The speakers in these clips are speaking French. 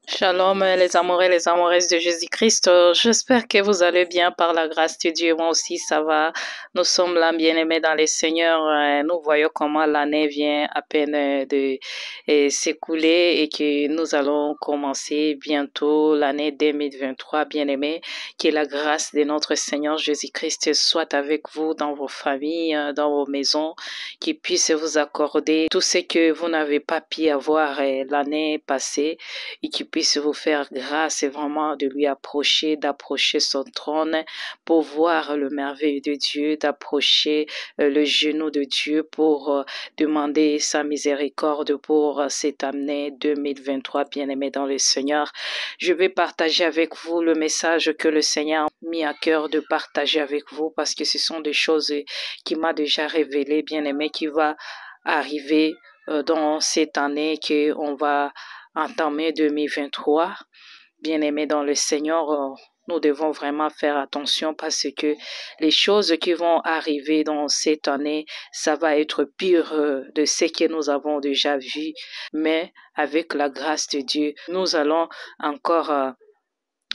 Shalom, les amoureux et les amoureuses de Jésus-Christ. J'espère que vous allez bien par la grâce de Dieu. Moi aussi, ça va. Nous sommes là, bien-aimés dans les Seigneurs. Nous voyons comment l'année vient à peine de s'écouler et que nous allons commencer bientôt l'année 2023, bien-aimés. Que la grâce de notre Seigneur Jésus-Christ soit avec vous dans vos familles, dans vos maisons, qu'il puisse vous accorder tout ce que vous n'avez pas pu avoir l'année passée et qu'il puisse vous faire grâce et vraiment de lui approcher, d'approcher son trône pour voir le merveille de Dieu, d'approcher le genou de Dieu pour demander sa miséricorde pour cette année 2023, bien-aimé dans le Seigneur. Je vais partager avec vous le message que le Seigneur a mis à cœur de partager avec vous parce que ce sont des choses qu'il m'a déjà révélées, bien-aimé, qui va arriver dans cette année qu'on va entamer 2023. Bien-aimés dans le Seigneur, nous devons vraiment faire attention parce que les choses qui vont arriver dans cette année, ça va être pire de ce que nous avons déjà vu. Mais avec la grâce de Dieu, nous allons encore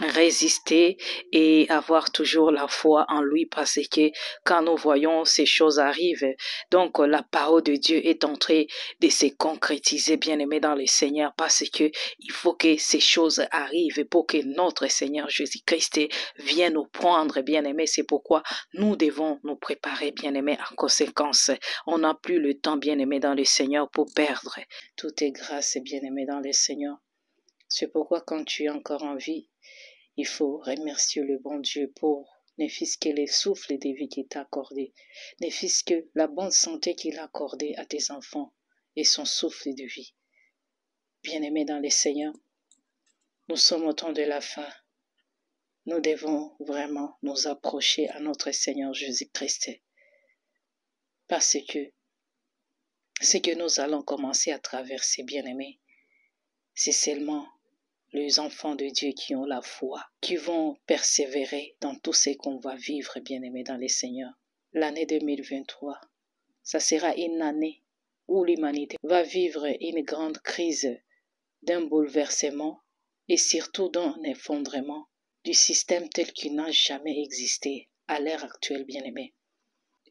résister et avoir toujours la foi en lui parce que quand nous voyons ces choses arriver, donc la parole de Dieu est en train de se concrétiser, bien aimé dans le Seigneur, parce que il faut que ces choses arrivent pour que notre Seigneur Jésus-Christ vienne nous prendre, bien aimé. C'est pourquoi nous devons nous préparer, bien aimé, en conséquence. On n'a plus le temps, bien aimé dans le Seigneur, pour perdre. Tout est grâce, bien aimé dans le Seigneur. C'est pourquoi quand tu es encore en vie, il faut remercier le bon Dieu pour ne fût-ce que le souffle de vie qu'il t'a accordé, ne fût-ce que la bonne santé qu'il a accordée à tes enfants et son souffle de vie. Bien-aimés dans le Seigneur, nous sommes au temps de la fin. Nous devons vraiment nous approcher à notre Seigneur Jésus-Christ parce que ce que nous allons commencer à traverser, bien-aimés, c'est seulement les enfants de Dieu qui ont la foi, qui vont persévérer dans tout ce qu'on va vivre, bien-aimés dans les Seigneurs. L'année 2023, ça sera une année où l'humanité va vivre une grande crise d'un bouleversement et surtout d'un effondrement du système tel qu'il n'a jamais existé à l'ère actuelle, bien-aimés.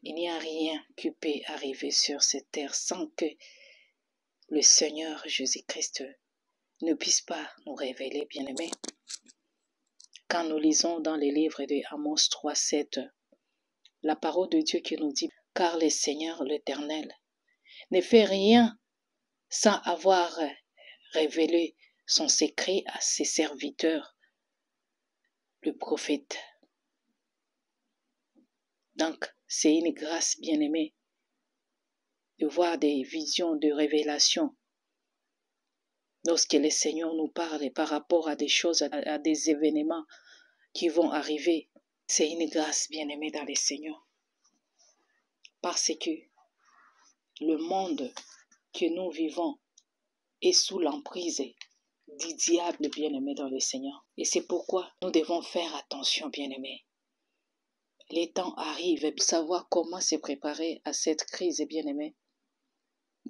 Il n'y a rien qui peut arriver sur cette terre sans que le Seigneur Jésus-Christ ne puisse pas nous révéler, bien-aimés. Quand nous lisons dans les livres de Amos 3:7, la parole de Dieu qui nous dit « Car le Seigneur l'Éternel ne fait rien sans avoir révélé son secret à ses serviteurs, le prophète. » Donc, c'est une grâce, bien-aimée, de voir des visions de révélation lorsque le Seigneur nous parle par rapport à des choses, à des événements qui vont arriver. C'est une grâce, bien-aimée, dans le Seigneur. Parce que le monde que nous vivons est sous l'emprise du diable, bien-aimé dans le Seigneur. Et c'est pourquoi nous devons faire attention, bien-aimés. Les temps arrivent pour savoir comment se préparer à cette crise, bien-aimés,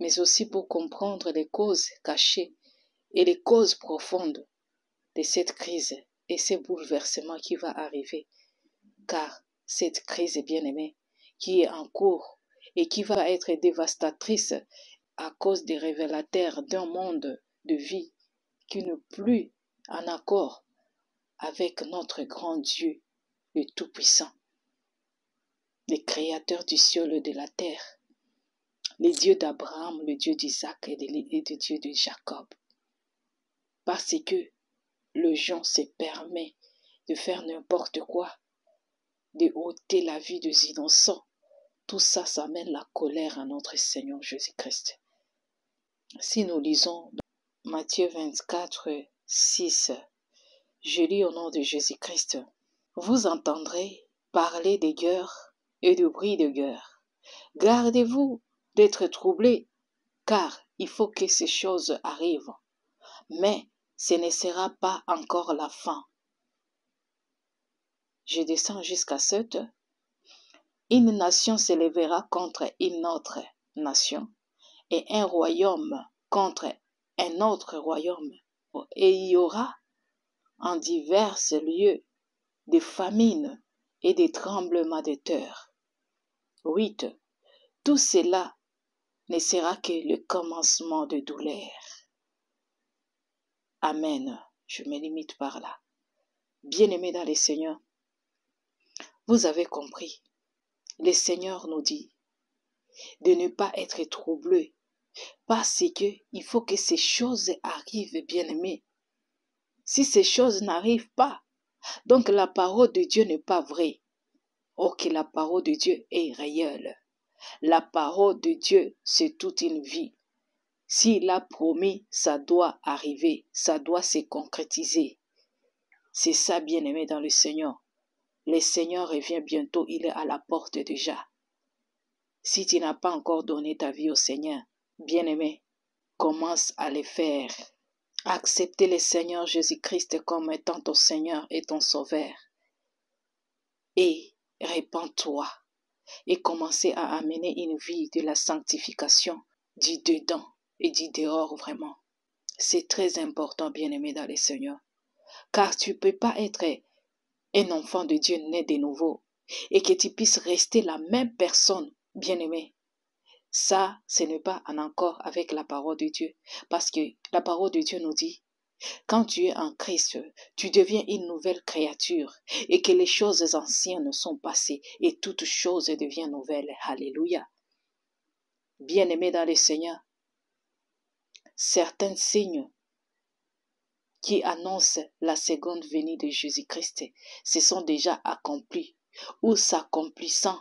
mais aussi pour comprendre les causes cachées et les causes profondes de cette crise et ce bouleversement qui va arriver. Car cette crise, bien-aimée, qui est en cours et qui va être dévastatrice à cause des révélateurs d'un monde de vie qui n'est plus en accord avec notre grand Dieu, le Tout-Puissant, le Créateur du ciel et de la terre, le Dieu d'Abraham, le Dieu d'Isaac et le Dieu de Jacob. Parce que le gens se permet de faire n'importe quoi, de ôter la vie des innocents, tout ça, ça amène la colère à notre Seigneur Jésus-Christ. Si nous lisons Matthieu 24, 6, je lis au nom de Jésus-Christ. Vous entendrez parler de guerre et de bruit de guerre. Gardez-vous d'être troublés, car il faut que ces choses arrivent. Mais ce ne sera pas encore la fin. Je descends jusqu'à 7. Une nation s'élèvera contre une autre nation, et un royaume contre un autre royaume. Et il y aura en divers lieux des famines et des tremblements de terre. 8. Tout cela ne sera que le commencement de douleur. Amen. Je me limite par là. Bien-aimés dans le Seigneur, vous avez compris. Le Seigneur nous dit de ne pas être troublés parce qu'il faut que ces choses arrivent, bien-aimés. Si ces choses n'arrivent pas, donc la parole de Dieu n'est pas vraie. Or que la parole de Dieu est réelle. La parole de Dieu, c'est toute une vie. S'il a promis, ça doit arriver, ça doit se concrétiser. C'est ça, bien-aimé dans le Seigneur. Le Seigneur revient bientôt, il est à la porte déjà. Si tu n'as pas encore donné ta vie au Seigneur, bien-aimé, commence à le faire. Accepter le Seigneur Jésus-Christ comme étant ton Seigneur et ton Sauveur. Et répands-toi. Et commencer à amener une vie de la sanctification, du dedans et du dehors vraiment. C'est très important, bien-aimé dans le Seigneur. Car tu ne peux pas être un enfant de Dieu né de nouveau et que tu puisses rester la même personne, bien-aimé. Ça, ce n'est pas en accord avec la parole de Dieu. Parce que la parole de Dieu nous dit, quand tu es en Christ, tu deviens une nouvelle créature et que les choses anciennes sont passées et toutes choses deviennent nouvelles. Alléluia. Bien-aimé dans le Seigneur, certains signes qui annoncent la seconde venue de Jésus-Christ se sont déjà accomplis ou s'accomplissant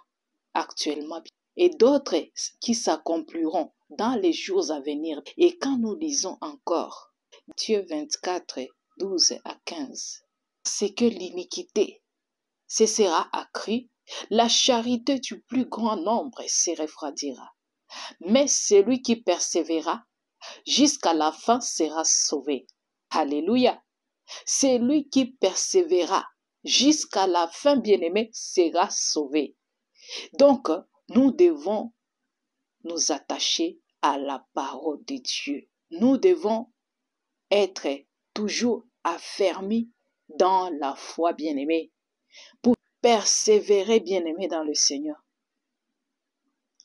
actuellement et d'autres qui s'accompliront dans les jours à venir. Et quand nous lisons encore Matthieu 24, 12 à 15, c'est que l'iniquité se sera accrue, la charité du plus grand nombre se refroidira. Mais celui qui persévérera jusqu'à la fin sera sauvé. Alléluia. Celui qui persévérera jusqu'à la fin, bien-aimé, sera sauvé. Donc, nous devons nous attacher à la parole de Dieu. Nous devons être toujours affermis dans la foi, bien-aimé, pour persévérer, bien-aimé, dans le Seigneur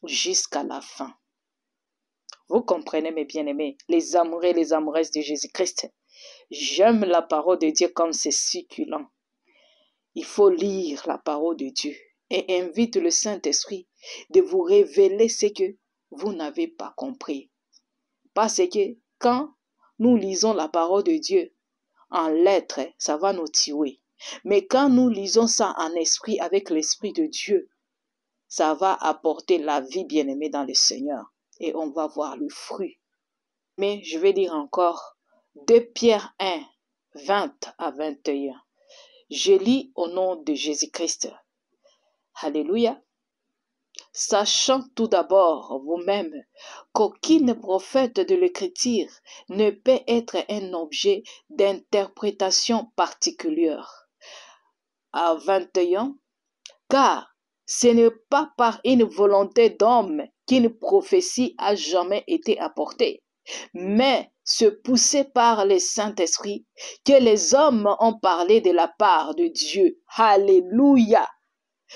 jusqu'à la fin. Vous comprenez, mes bien-aimés, les amoureux et les amoureuses de Jésus-Christ. J'aime la parole de Dieu comme c'est succulent. Il faut lire la parole de Dieu et invite le Saint-Esprit de vous révéler ce que vous n'avez pas compris. Parce que quand nous lisons la parole de Dieu en lettres, ça va nous tuer. Mais quand nous lisons ça en esprit avec l'Esprit de Dieu, ça va apporter la vie bien-aimée dans le Seigneur. Et on va voir le fruit. Mais je vais dire encore 2 Pierre 1, 20 à 21. Je lis au nom de Jésus-Christ. Alléluia. Sachant tout d'abord vous-même qu'aucun prophète de l'Écriture ne peut être un objet d'interprétation particulière. À 21, car ce n'est pas par une volonté d'homme qu'une prophétie a jamais été apportée, mais c'est poussé par le Saint-Esprit que les hommes ont parlé de la part de Dieu. Alléluia!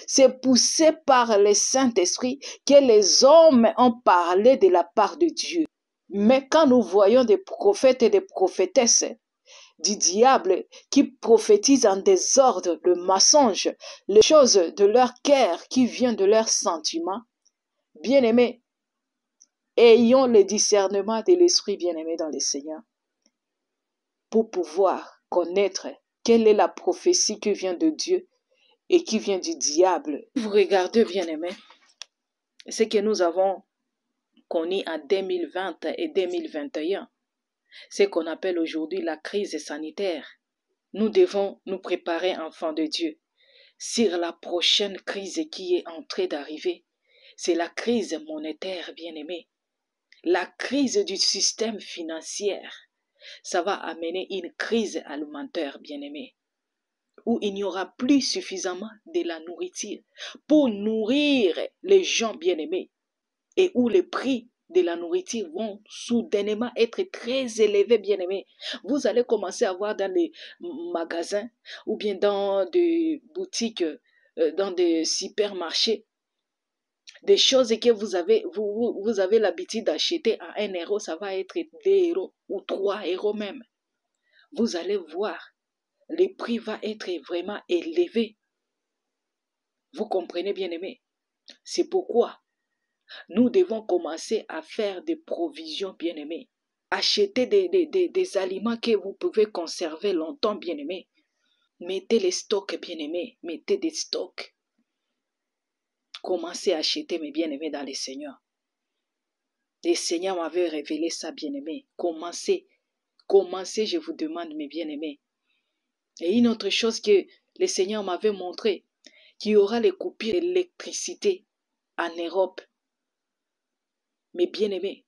C'est poussé par le Saint-Esprit que les hommes ont parlé de la part de Dieu. Mais quand nous voyons des prophètes et des prophétesses du diable qui prophétisent en désordre le mensonge, les choses de leur cœur qui viennent de leurs sentiments, bien-aimés, ayons le discernement de l'esprit bien-aimé dans le Seigneur pour pouvoir connaître quelle est la prophétie qui vient de Dieu et qui vient du diable. Vous regardez, bien-aimés, ce que nous avons connu en 2020 et 2021, ce qu'on appelle aujourd'hui la crise sanitaire. Nous devons nous préparer, enfants de Dieu, sur la prochaine crise qui est en train d'arriver. C'est la crise monétaire, bien-aimée. La crise du système financier. Ça va amener une crise alimentaire, bien-aimée, où il n'y aura plus suffisamment de la nourriture pour nourrir les gens bien-aimés et où les prix de la nourriture vont soudainement être très élevés, bien-aimés. Vous allez commencer à voir dans les magasins ou bien dans des boutiques, dans des supermarchés, des choses que vous avez l'habitude d'acheter à 1 euro, ça va être 2 euros ou 3 euros même. Vous allez voir, le prix va être vraiment élevé. Vous comprenez, bien-aimés? C'est pourquoi nous devons commencer à faire des provisions, bien-aimés. Acheter des aliments que vous pouvez conserver longtemps, bien-aimés. Mettez les stocks, bien-aimés. Mettez des stocks. Commencez à acheter, mes bien-aimés, dans les Seigneurs. Le Seigneur m'avait révélé ça, bien-aimés. Commencez, je vous demande, mes bien-aimés. Et une autre chose que le Seigneur m'avait montré, qu'il y aura les coupures d'électricité en Europe. Mes bien-aimés,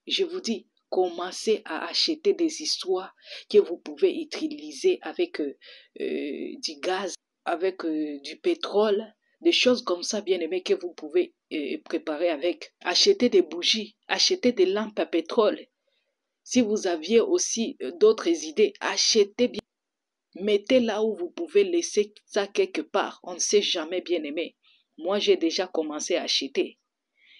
je vous dis, commencez à acheter des histoires que vous pouvez utiliser avec du gaz, avec du pétrole, des choses comme ça, bien aimé, que vous pouvez préparer avec. Achetez des bougies, achetez des lampes à pétrole. Si vous aviez aussi d'autres idées, achetez bien. Mettez là où vous pouvez laisser ça quelque part. On ne sait jamais, bien aimé. Moi, j'ai déjà commencé à acheter.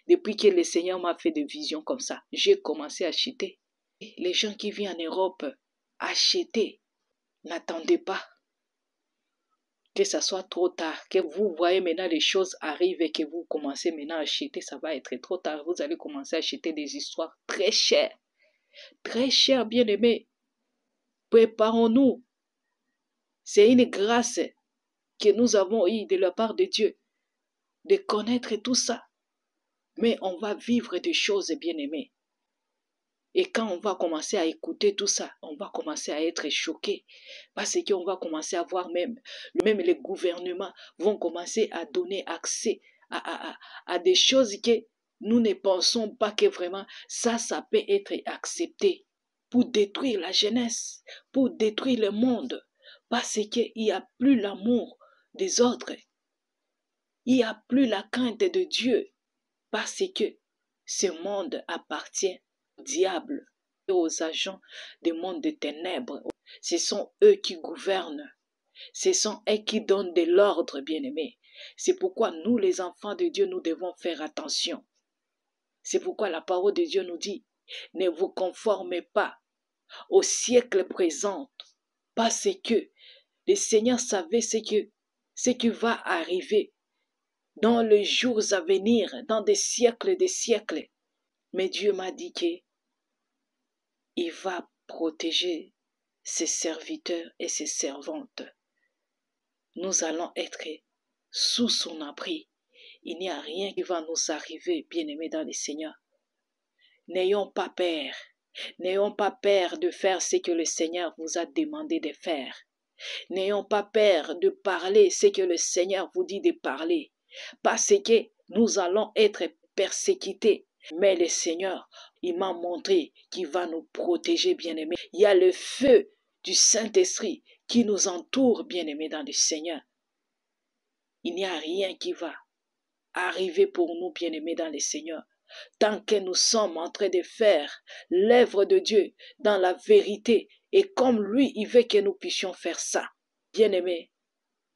Depuis que le Seigneur m'a fait des visions comme ça, j'ai commencé à acheter. Les gens qui vivent en Europe, achetez. N'attendez pas que ça soit trop tard, que vous voyez maintenant les choses arrivent et que vous commencez maintenant à acheter, ça va être trop tard. Vous allez commencer à acheter des histoires très chères, bien aimés. Préparons-nous. C'est une grâce que nous avons eue de la part de Dieu de connaître tout ça. Mais on va vivre des choses, bien aimées. Et quand on va commencer à écouter tout ça, on va commencer à être choqué. Parce qu'on va commencer à voir même les gouvernements vont commencer à donner accès à des choses que nous ne pensons pas que vraiment ça peut être accepté pour détruire la jeunesse, pour détruire le monde. Parce qu'il n'y a plus l'amour des autres. Il n'y a plus la crainte de Dieu. Parce que ce monde appartient au diable et aux agents du monde des ténèbres. Ce sont eux qui gouvernent. Ce sont eux qui donnent de l'ordre, bien-aimés. C'est pourquoi nous, les enfants de Dieu, nous devons faire attention. C'est pourquoi la parole de Dieu nous dit, ne vous conformez pas au siècle présent, parce que le Seigneur savait ce qui va arriver dans les jours à venir, dans des siècles. Mais Dieu m'a dit qu'il va protéger ses serviteurs et ses servantes. Nous allons être sous son abri. Il n'y a rien qui va nous arriver, bien-aimés dans le Seigneur. N'ayons pas peur. N'ayons pas peur de faire ce que le Seigneur vous a demandé de faire. N'ayons pas peur de parler ce que le Seigneur vous dit de parler. Parce que nous allons être persécutés. Mais le Seigneur, il m'a montré qu'il va nous protéger, bien-aimés. Il y a le feu du Saint-Esprit qui nous entoure, bien-aimés, dans le Seigneur. Il n'y a rien qui va arriver pour nous, bien-aimés, dans le Seigneur. Tant que nous sommes en train de faire l'œuvre de Dieu dans la vérité et comme lui, il veut que nous puissions faire ça. Bien-aimés,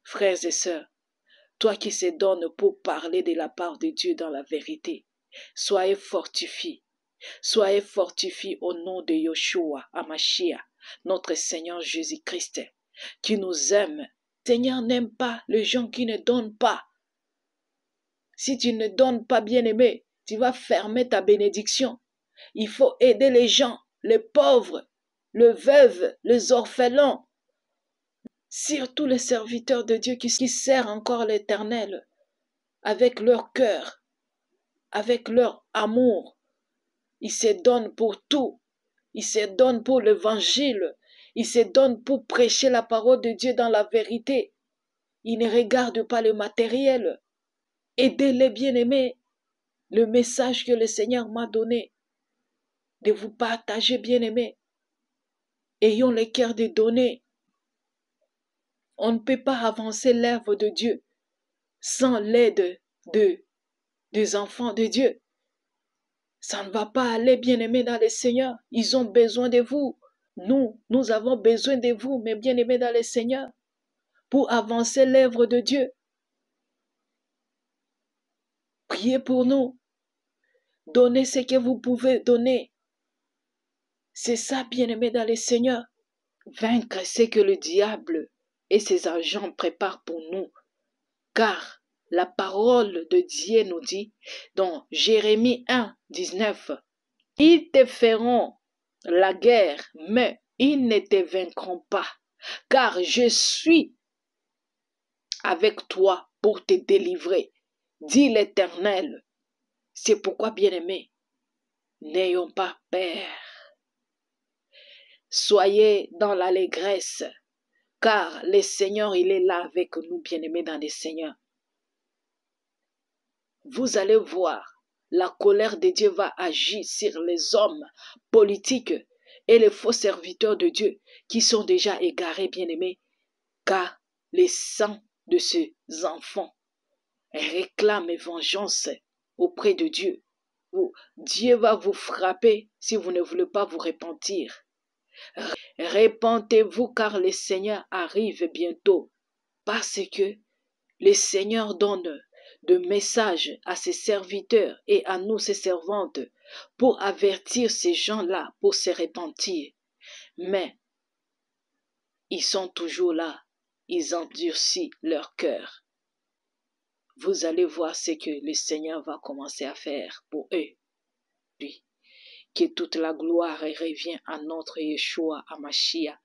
frères et sœurs, toi qui se donnes pour parler de la part de Dieu dans la vérité, soyez fortifiés. Soyez fortifiés au nom de Yeshua, Hamashiach, notre Seigneur Jésus-Christ, qui nous aime. Le Seigneur n'aime pas les gens qui ne donnent pas. Si tu ne donnes pas, bien-aimé, tu vas fermer ta bénédiction. Il faut aider les gens, les pauvres, les veuves, les orphelins, surtout les serviteurs de Dieu qui servent encore l'Éternel avec leur cœur, avec leur amour. Ils se donnent pour tout. Ils se donnent pour l'évangile. Ils se donnent pour prêcher la parole de Dieu dans la vérité. Ils ne regardent pas le matériel. Aidez-les, bien-aimés. Le message que le Seigneur m'a donné, de vous partager, bien-aimés. Ayons le cœur de donner. On ne peut pas avancer l'œuvre de Dieu sans l'aide des enfants de Dieu. Ça ne va pas aller, bien-aimés dans le Seigneur. Ils ont besoin de vous. Nous avons besoin de vous, mes bien-aimés dans le Seigneur, pour avancer l'œuvre de Dieu. Priez pour nous. Donnez ce que vous pouvez donner. C'est ça, bien-aimés dans le Seigneur. Vaincre ce que le diable et ses agents préparent pour nous. Car la parole de Dieu nous dit, dans Jérémie 1, 19, ils te feront la guerre, mais ils ne te vaincront pas, car je suis avec toi pour te délivrer, dit l'Éternel. C'est pourquoi, bien-aimés, n'ayons pas peur. Soyez dans l'allégresse, car le Seigneur, il est là avec nous, bien-aimés dans le Seigneur. Vous allez voir, la colère de Dieu va agir sur les hommes politiques et les faux serviteurs de Dieu qui sont déjà égarés, bien-aimés, car les sangs de ces enfants réclament vengeance auprès de Dieu. Dieu va vous frapper si vous ne voulez pas vous repentir. Répentez-vous car le Seigneur arrive bientôt, parce que le Seigneur donne de messages à ses serviteurs et à nous, ses servantes, pour avertir ces gens-là, pour se repentir. Mais ils sont toujours là, ils endurcissent leur cœur. Vous allez voir ce que le Seigneur va commencer à faire pour eux. Que toute la gloire revient à notre Yeshua, à Mashiach,